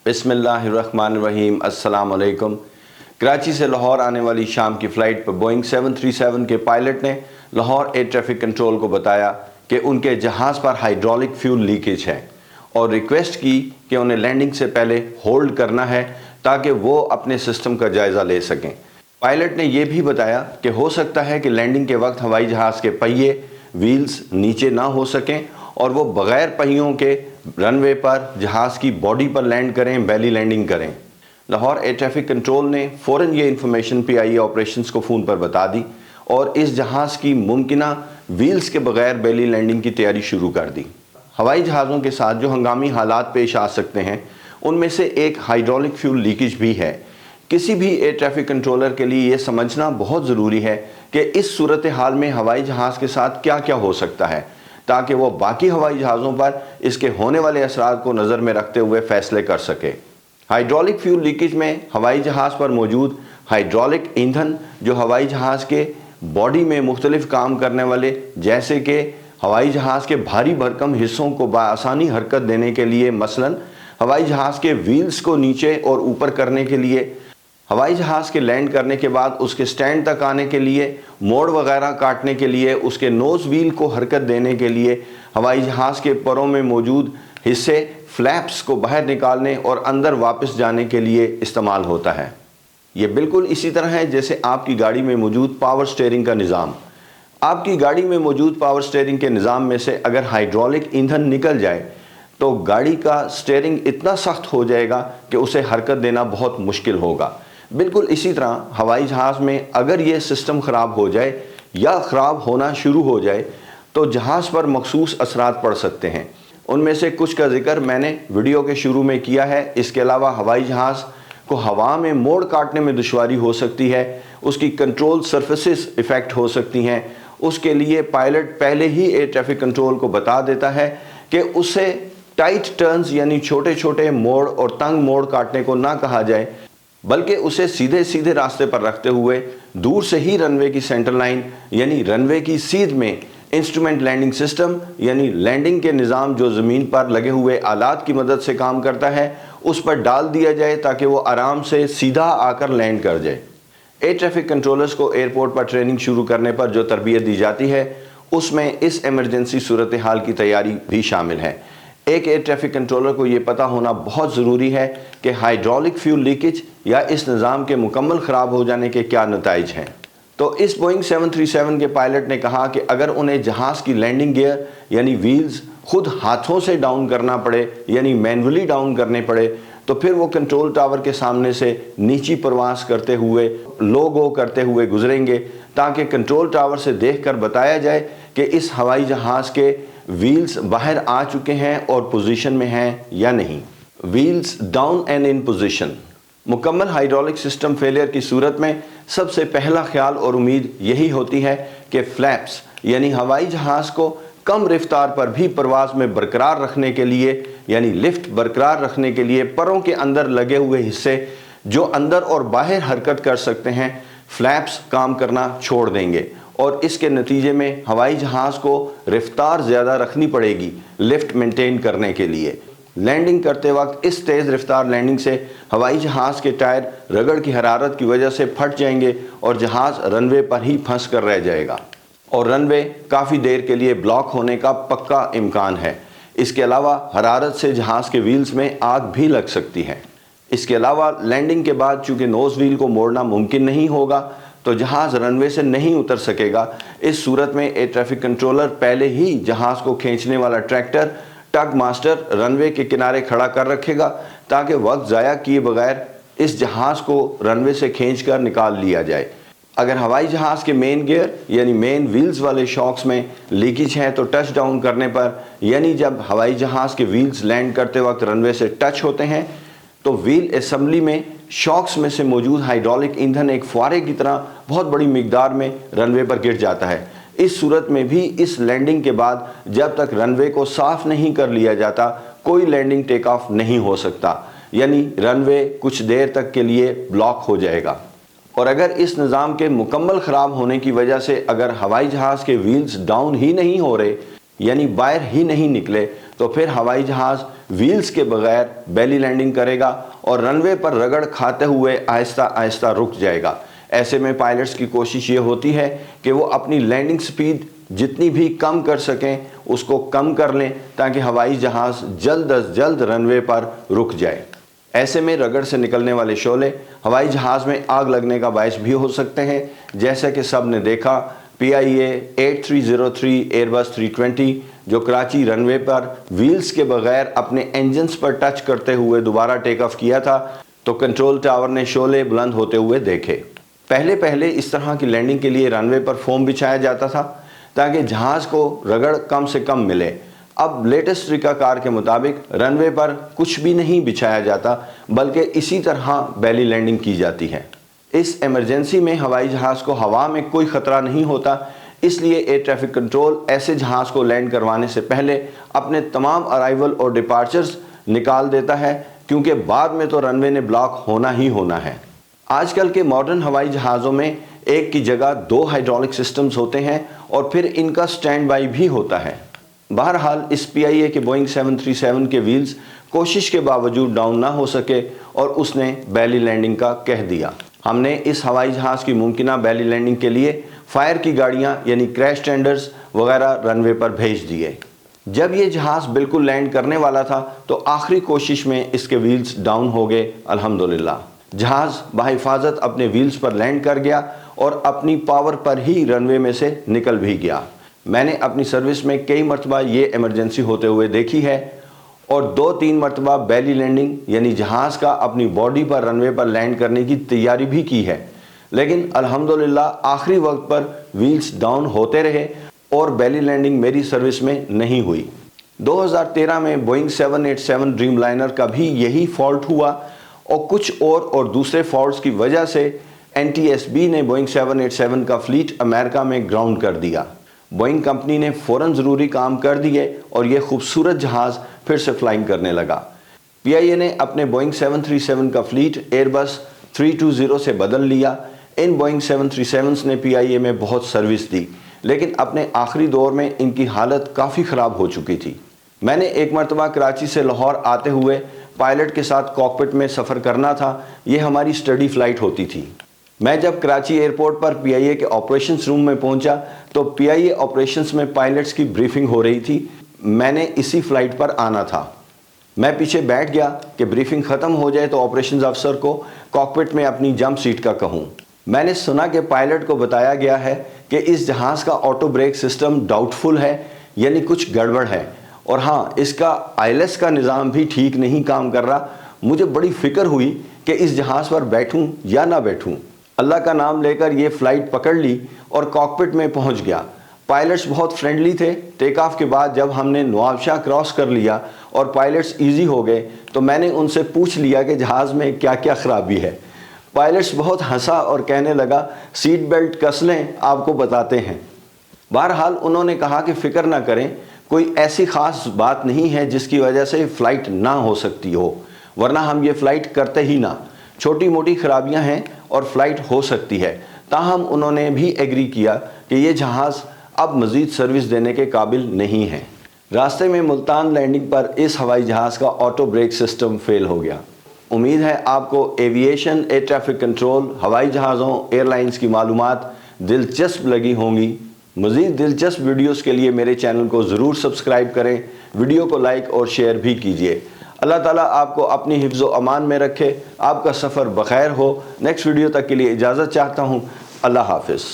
बिस्मिल्लाहिर्रहमानिर्रहीम। अस्सलाम वालेकुम। कराची से लाहौर आने वाली शाम की फ़्लाइट पर बोइंग 737 के पायलट ने लाहौर एयर ट्रैफिक कंट्रोल को बताया कि उनके जहाज़ पर हाइड्रोलिक फ्यूल लीकेज है और रिक्वेस्ट की कि उन्हें लैंडिंग से पहले होल्ड करना है ताकि वो अपने सिस्टम का जायज़ा ले सकें। पायलट ने यह भी बताया कि हो सकता है कि लैंडिंग के वक्त हवाई जहाज़ के पहिए व्हील्स नीचे ना हो सकें और वो बग़ैर पहियों के रनवे पर जहाज़ की बॉडी पर लैंड करें, बेली लैंडिंग करें। लाहौर एयर ट्रैफिक कंट्रोल ने फ़ौरन ये इन्फॉर्मेशन PIA ऑपरेशंस को फ़ोन पर बता दी और इस जहाज़ की मुमकिना व्हील्स के बग़ैर बेली लैंडिंग की तैयारी शुरू कर दी। हवाई जहाज़ों के साथ जो हंगामी हालात पेश आ सकते हैं उनमें से एक हाइड्रोलिक फ्यूल लीकेज भी है। किसी भी एयर ट्रैफिक कंट्रोलर के लिए ये समझना बहुत ज़रूरी है कि इस सूरत हाल में हवाई जहाज़ के साथ क्या क्या हो सकता है ताकि वो बाकी हवाई जहाज़ों पर इसके होने वाले असरात को नज़र में रखते हुए फ़ैसले कर सके। हाइड्रोलिक फ्यूल लीकेज में हवाई जहाज़ पर मौजूद हाइड्रोलिक ईंधन जो हवाई जहाज़ के बॉडी में मुख्तलिफ काम करने वाले जैसे कि हवाई जहाज़ के भारी भरकम हिस्सों को बआसानी हरकत देने के लिए, मसलन हवाई जहाज़ के व्हील्स को नीचे और ऊपर करने के लिए, हवाई जहाज़ के लैंड करने के बाद उसके स्टैंड तक आने के लिए, मोड़ वगैरह काटने के लिए, उसके नोज़ व्हील को हरकत देने के लिए, हवाई जहाज़ के परों में मौजूद हिस्से फ्लैप्स को बाहर निकालने और अंदर वापस जाने के लिए इस्तेमाल होता है। ये बिल्कुल इसी तरह है जैसे आपकी गाड़ी में मौजूद पावर स्टीयरिंग का निज़ाम। आपकी गाड़ी में मौजूद पावर स्टीयरिंग के निज़ाम में से अगर हाइड्रोलिक ईंधन निकल जाए तो गाड़ी का स्टीयरिंग इतना सख्त हो जाएगा कि उसे हरकत देना बहुत मुश्किल होगा। बिल्कुल इसी तरह हवाई जहाज़ में अगर ये सिस्टम ख़राब हो जाए या ख़राब होना शुरू हो जाए तो जहाज़ पर मखसूस असरात पड़ सकते हैं। उनमें से कुछ का जिक्र मैंने वीडियो के शुरू में किया है। इसके अलावा हवाई जहाज़ को हवा में मोड़ काटने में दुश्वारी हो सकती है, उसकी कंट्रोल सरफेसेस इफ़ेक्ट हो सकती हैं। उसके लिए पायलट पहले ही एयर ट्रैफिक कंट्रोल को बता देता है कि उसे टाइट टर्न्स यानी छोटे छोटे मोड़ और तंग मोड़ काटने को ना कहा जाए, बल्कि उसे सीधे सीधे रास्ते पर रखते हुए दूर से ही रनवे की सेंटर लाइन यानी रनवे की सीध में इंस्ट्रूमेंट लैंडिंग सिस्टम यानी लैंडिंग के निज़ाम जो ज़मीन पर लगे हुए आलात की मदद से काम करता है उस पर डाल दिया जाए ताकि वो आराम से सीधा आकर लैंड कर जाए। एयर ट्रैफिक कंट्रोलर्स को एयरपोर्ट पर ट्रेनिंग शुरू करने पर जो तरबियत दी जाती है उसमें इस एमरजेंसी सूरत हाल की तैयारी भी शामिल है। एक एयर ट्रैफिक कंट्रोलर को ये पता होना बहुत ज़रूरी है कि हाइड्रोलिक फ्यूल लीकेज या इस निज़ाम के मुकम्मल ख़राब हो जाने के क्या नताइज हैं। तो इस बोइंग 737 के पायलट ने कहा कि अगर उन्हें जहाज़ की लैंडिंग गियर यानी व्हील्स खुद हाथों से डाउन करना पड़े यानी मैनुअली डाउन करने पड़े तो फिर वो कंट्रोल टावर के सामने से नीची परवास करते हुए लो गो करते हुए गुजरेंगे ताकि कंट्रोल टावर से देखकर बताया जाए कि इस हवाई जहाज़ के व्हील्स बाहर आ चुके हैं और पोजीशन में हैं या नहीं। Wheels down and in position. मुकम्मल हाइड्रोलिक सिस्टम फेलियर की सूरत में सबसे पहला ख्याल और उम्मीद यही होती है कि फ्लैप्स यानी हवाई जहाज़ को कम रफ्तार पर भी परवाज़ में बरकरार रखने के लिए यानी लिफ्ट बरकरार रखने के लिए परों के अंदर लगे हुए हिस्से जो अंदर और बाहर हरकत कर सकते हैं, फ्लैप्स काम करना छोड़ देंगे और इसके नतीजे में हवाई जहाज़ को रफ्तार ज़्यादा रखनी पड़ेगी लिफ्ट मेंटेन करने के लिए। लैंडिंग करते वक्त इस तेज़ रफ्तार लैंडिंग से हवाई जहाज़ के टायर रगड़ की हरारत की वजह से फट जाएंगे और जहाज़ रनवे पर ही फंस कर रह जाएगा और रनवे काफ़ी देर के लिए ब्लॉक होने का पक्का इम्कान है। इसके अलावा हरारत से जहाज़ के व्हील्स में आग भी लग सकती है। इसके अलावा लैंडिंग के बाद चूँकि नोज़ व्हील को मोड़ना मुमकिन नहीं होगा तो जहाज़ रनवे से नहीं उतर सकेगा। इस सूरत में एयर ट्रैफिक कंट्रोलर पहले ही जहाज़ को खींचने वाला ट्रैक्टर टग मास्टर रनवे के किनारे खड़ा कर रखेगा ताकि वक्त ज़ाया किए बगैर इस जहाज़ को रनवे से खींचकर निकाल लिया जाए। अगर हवाई जहाज़ के मेन गियर यानी मेन व्हील्स वाले शॉक्स में लीकेज है तो टच डाउन करने पर यानी जब हवाई जहाज़ के व्हील्स लैंड करते वक्त रनवे से टच होते हैं तो व्हील असेंबली में शॉक्स में से मौजूद हाइड्रोलिक ईंधन एक फुआरे की तरह बहुत बड़ी मिकदार में रनवे पर गिर जाता है। इस सूरत में भी इस लैंडिंग के बाद जब तक रनवे को साफ नहीं कर लिया जाता कोई लैंडिंग टेक ऑफ नहीं हो सकता यानी रनवे कुछ देर तक के लिए ब्लॉक हो जाएगा। और अगर इस निज़ाम के मुकम्मल ख़राब होने की वजह से अगर हवाई जहाज़ के व्हील्स डाउन ही नहीं हो रहे یعنی باہر ہی نہیں نکلے تو پھر ہوائی جہاز ویلز کے بغیر بیلی لینڈنگ کرے گا اور رن وے پر رگڑ کھاتے ہوئے آہستہ آہستہ رک جائے گا۔ ایسے میں پائلٹس کی کوشش یہ ہوتی ہے کہ وہ اپنی لینڈنگ سپیڈ جتنی بھی کم کر سکیں اس کو کم کر لیں تاکہ ہوائی جہاز جلد از جلد رن وے پر رک جائے۔ ایسے میں رگڑ سے نکلنے والے شعلے ہوائی جہاز میں آگ لگنے کا باعث بھی ہو سکتے ہیں، جیسا کہ سب نے دیکھا PIA 8303 ایئر بس 320 جو کراچی رن وے پر ویلز کے بغیر اپنے انجنز پر ٹچ کرتے ہوئے دوبارہ ٹیک آف کیا تھا تو کنٹرول ٹاور نے شعلے بلند ہوتے ہوئے دیکھے۔ پہلے اس طرح کی لینڈنگ کے لیے رن وے پر فوم بچھایا جاتا تھا تاکہ جہاز کو رگڑ کم سے کم ملے۔ اب لیٹسٹ طریقہ کار کے مطابق رن وے پر کچھ بھی نہیں بچھایا جاتا بلکہ اسی طرح بیلی لینڈنگ کی جاتی ہے۔ اس ایمرجنسی میں ہوائی جہاز کو ہوا میں کوئی خطرہ نہیں ہوتا، اس لیے ایئر ٹریفک کنٹرول ایسے جہاز کو لینڈ کروانے سے پہلے اپنے تمام ارائیول اور ڈپارچرز نکال دیتا ہے، کیونکہ بعد میں تو رن وے نے بلاک ہونا ہی ہونا ہے۔ آج کل کے ماڈرن ہوائی جہازوں میں ایک کی جگہ 2 ہائیڈرولک سسٹمز ہوتے ہیں اور پھر ان کا سٹینڈ بائی بھی ہوتا ہے۔ بہرحال اس PIA کے بوئنگ 737 کے ویلز کوشش کے باوجود ڈاؤن نہ ہو سکے اور اس نے بیلی لینڈنگ کا کہہ دیا۔ ہم نے اس ہوائی جہاز کی ممکنہ بیلی لینڈنگ کے لیے فائر کی گاڑیاں یعنی کریش ٹینڈرز وغیرہ رن وے پر بھیج دیے۔ جب یہ جہاز بالکل لینڈ کرنے والا تھا تو آخری کوشش میں اس کے ویلز ڈاؤن ہو گئے۔ الحمدللہ جہاز بحفاظت اپنے ویلز پر لینڈ کر گیا اور اپنی پاور پر ہی رن وے میں سے نکل بھی گیا۔ میں نے اپنی سروس میں کئی مرتبہ یہ ایمرجنسی ہوتے ہوئے دیکھی ہے اور 2-3 مرتبہ بیلی لینڈنگ یعنی جہاز کا اپنی باڈی پر رن وے پر لینڈ کرنے کی تیاری بھی کی ہے، لیکن الحمدللہ آخری وقت پر ویلز ڈاؤن ہوتے رہے اور بیلی لینڈنگ میری سروس میں نہیں ہوئی۔ 2013 میں بوئنگ 787 ڈریم لائنر کا بھی یہی فالٹ ہوا اور کچھ اور دوسرے فالٹس کی وجہ سے NTSB نے بوئنگ 787 کا فلیٹ امریکہ میں گراؤنڈ کر دیا۔ بوئنگ کمپنی نے فوراً ضروری کام کر دیے اور یہ خوبصورت جہاز پھر سے فلائنگ کرنے لگا۔ PIA نے اپنے بوئنگ 737 کا فلیٹ ایئر بس 320 سے بدل لیا۔ ان بوئنگ 737 نے PIA میں بہت سروس دی، لیکن اپنے آخری دور میں ان کی حالت کافی خراب ہو چکی تھی۔ میں نے ایک مرتبہ کراچی سے لاہور آتے ہوئے پائلٹ کے ساتھ کاکپٹ میں سفر کرنا تھا، یہ ہماری اسٹڈی فلائٹ ہوتی تھی۔ میں جب کراچی ایئرپورٹ پر PIA کے آپریشنز روم میں پہنچا تو PIA آپریشنز میں پائلٹس کی بریفنگ ہو رہی تھی۔ میں نے اسی فلائٹ پر آنا تھا۔ میں پیچھے بیٹھ گیا کہ بریفنگ ختم ہو جائے تو آپریشنز افسر کو کاکپٹ میں اپنی جمپ سیٹ کا کہوں۔ میں نے سنا کہ پائلٹ کو بتایا گیا ہے کہ اس جہاز کا آٹو بریک سسٹم ڈاؤٹ فل ہے، یعنی کچھ گڑبڑ ہے، اور ہاں اس کا ILS کا نظام بھی ٹھیک نہیں کام کر رہا۔ مجھے بڑی فکر ہوئی کہ اس جہاز پر بیٹھوں یا نہ بیٹھوں۔ اللہ کا نام لے کر یہ فلائٹ پکڑ لی اور کاکپٹ میں پہنچ گیا۔ پائلٹس بہت فرینڈلی تھے۔ ٹیک آف کے بعد جب ہم نے نوابشاہ کراس کر لیا اور پائلٹس ایزی ہو گئے تو میں نے ان سے پوچھ لیا کہ جہاز میں کیا کیا خرابی ہے۔ پائلٹس بہت ہنسا اور کہنے لگا سیٹ بیلٹ کس لیں، آپ کو بتاتے ہیں۔ بہرحال انہوں نے کہا کہ فکر نہ کریں، کوئی ایسی خاص بات نہیں ہے جس کی وجہ سے فلائٹ نہ ہو سکتی ہو، ورنہ ہم یہ فلائٹ کرتے ہی نہ۔ چھوٹی موٹی خرابیاں ہیں اور فلائٹ ہو سکتی ہے۔ تاہم انہوں نے بھی ایگری کیا کہ یہ جہاز اب مزید سروس دینے کے قابل نہیں ہے۔ راستے میں ملتان لینڈنگ پر اس ہوائی جہاز کا آٹو بریک سسٹم فیل ہو گیا۔ امید ہے آپ کو ایویشن، ایئر ٹریفک کنٹرول، ہوائی جہازوں، ایئر لائنز کی معلومات دلچسپ لگی ہوں گی۔ مزید دلچسپ ویڈیوز کے لیے میرے چینل کو ضرور سبسکرائب کریں، ویڈیو کو لائک اور شیئر بھی کیجیے۔ اللہ تعالیٰ آپ کو اپنی حفظ و امان میں رکھے، آپ کا سفر بخیر ہو۔ نیکسٹ ویڈیو تک کے لیے اجازت چاہتا ہوں۔ اللہ حافظ۔